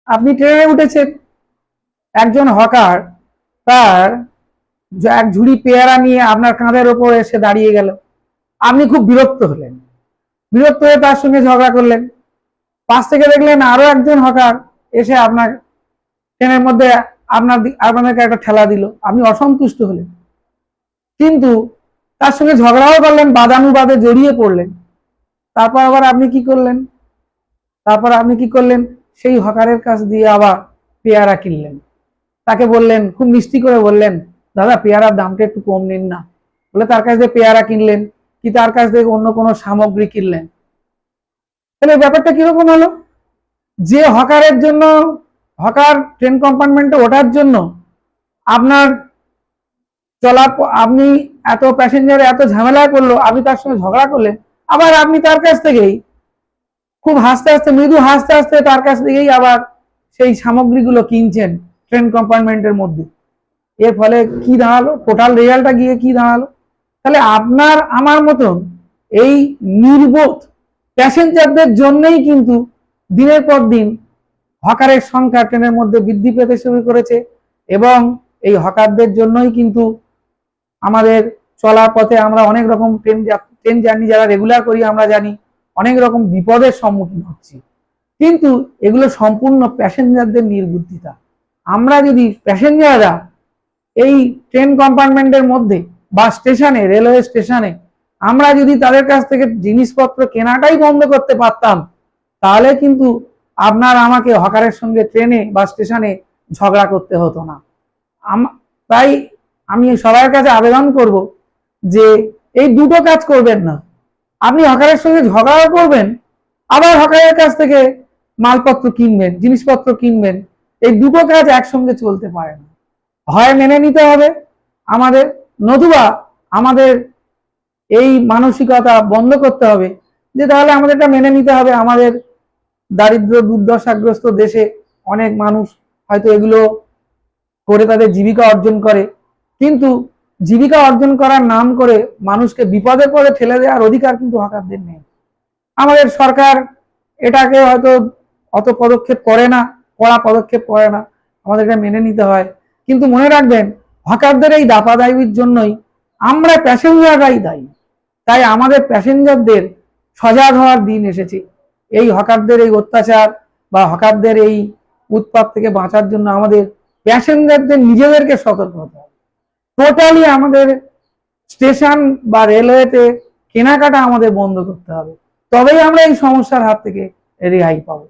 আপনি ট্রেনে উঠেছেন, একজন হকার তার এক ঝুড়ি পেয়ারা নিয়ে আপনার কাঁধের ওপর এসে দাঁড়িয়ে গেল। আপনি খুব বিরক্ত হলেন, বিরক্ত হয়ে তার সঙ্গে ঝগড়া করলেন। পাশ থেকে দেখলেন আরো একজন হকার এসে আপনার ট্রেনের মধ্যে আপনাদেরকে একটা ঠেলা দিল, আপনি অসন্তুষ্ট হলেন, কিন্তু তার সঙ্গে ঝগড়াও করলেন, বাদানুবাদে জড়িয়ে পড়লেন। তারপর আবার আপনি কি করলেন? তারপর আপনি কি করলেন? সেই হকারের কাছ দিয়ে আবার পেয়ারা কিনলেন। তাকে বললেন, খুব মিষ্টি করে বললেন, দাদা পেয়ারার দামটা একটু কম নিন না। বলে তার কাছ থেকে পেয়ারা কিনলেন, কি তার কাছ থেকে অন্য কোনো সামগ্রী কিনলেন। তাহলে ব্যাপারটা কিরকম হলো? যে হকারের জন্য, হকার ট্রেন কম্পার্টমেন্টে ওঠার জন্য আপনার আপনি এত প্যাসেঞ্জার এত ঝামেলা করলো, আপনি তার সঙ্গে ঝগড়া করলেন, আবার আপনি তার কাছ থেকেই খুব হাসতে হাসতে, মৃদু হাসতে হাসতে তার কাছ থেকেই আবার সেই সামগ্রীগুলো কিনছেন ট্রেন কম্পার্টমেন্টের মধ্যে। এর ফলে কি দাঁড়ালো? টোটাল রেজাল্টটা গিয়ে কি দাঁড়ালো? তাহলে আপনার আমার মতন এই নির্বোধ প্যাসেঞ্জারদের জন্যই কিন্তু দিনের পর দিন হকারের সংখ্যা ট্রেনের মধ্যে বৃদ্ধি পেতে শুরু করেছে, এবং এই হকারদের জন্যই কিন্তু আমাদের চলার পথে আমরা অনেক রকম ট্রেন জার্নি যারা রেগুলার করি আমরা জানি অনেক রকম বিপদের সম্মুখীন হচ্ছি। কিন্তু এগুলো সম্পূর্ণ প্যাসেঞ্জারদের নির্বুদ্ধিতা। আমরা যদি প্যাসেঞ্জাররা এই ট্রেন কম্পার্টমেন্টের মধ্যে বা স্টেশনে, রেলওয়ে স্টেশনে আমরা যদি তাদের কাছ থেকে জিনিসপত্র কেনাটাই বন্ধ করতে পারতাম, তাহলে কিন্তু আপনার আমাকে হকারের সঙ্গে ট্রেনে বা স্টেশনে ঝগড়া করতে হতো না। তাই আমি সবার কাছে আবেদন করব যে এই দুটো কাজ করবেন না। আপনি হকারের সঙ্গে ঝগড়া করবেন, আবার হকারের কাছ থেকে মালপত্র কিনবেন, জিনিসপত্র কিনবেন, এই দুটো কাজ একসঙ্গে চলতে পারে না। হয় মেনে নিতে হবে আমাদের, নতুবা আমাদের এই মানসিকতা বন্ধ করতে হবে যে তাহলে আমাদের এটা মেনে নিতে হবে, আমাদের দারিদ্র দুর্দশাগ্রস্ত দেশে অনেক মানুষ হয়তো এগুলো করে তাদের জীবিকা অর্জন করে, কিন্তু জীবিকা অর্জন করার নাম করে মানুষকে বিপদে পড়ে ঠেলে দেওয়ার অধিকার কিন্তু হকারদের নেই। আমাদের সরকার এটাকে হয়তো অত পদক্ষেপ করে না, কড়া পদক্ষেপ করে না, আমাদের এটা মেনে নিতে হয়। কিন্তু মনে রাখবেন, হকারদের এই দাপাদাইবির জন্যই আমরা প্যাসেঞ্জাররাই দায়ী। তাই আমাদের প্যাসেঞ্জারদের সজাগ হওয়ার দিন এসেছে। এই হকারদের এই অত্যাচার বা হকারদের এই উৎপাত থেকে বাঁচার জন্য আমাদের প্যাসেঞ্জারদের নিজেদেরকে সতর্ক হতে হবে। টোটালি আমাদের স্টেশন বা রেলওয়েতে কেনাকাটা আমাদের বন্ধ করতে হবে, তবেই আমরা এই সমস্যার হাত থেকে রেহাই পাবো।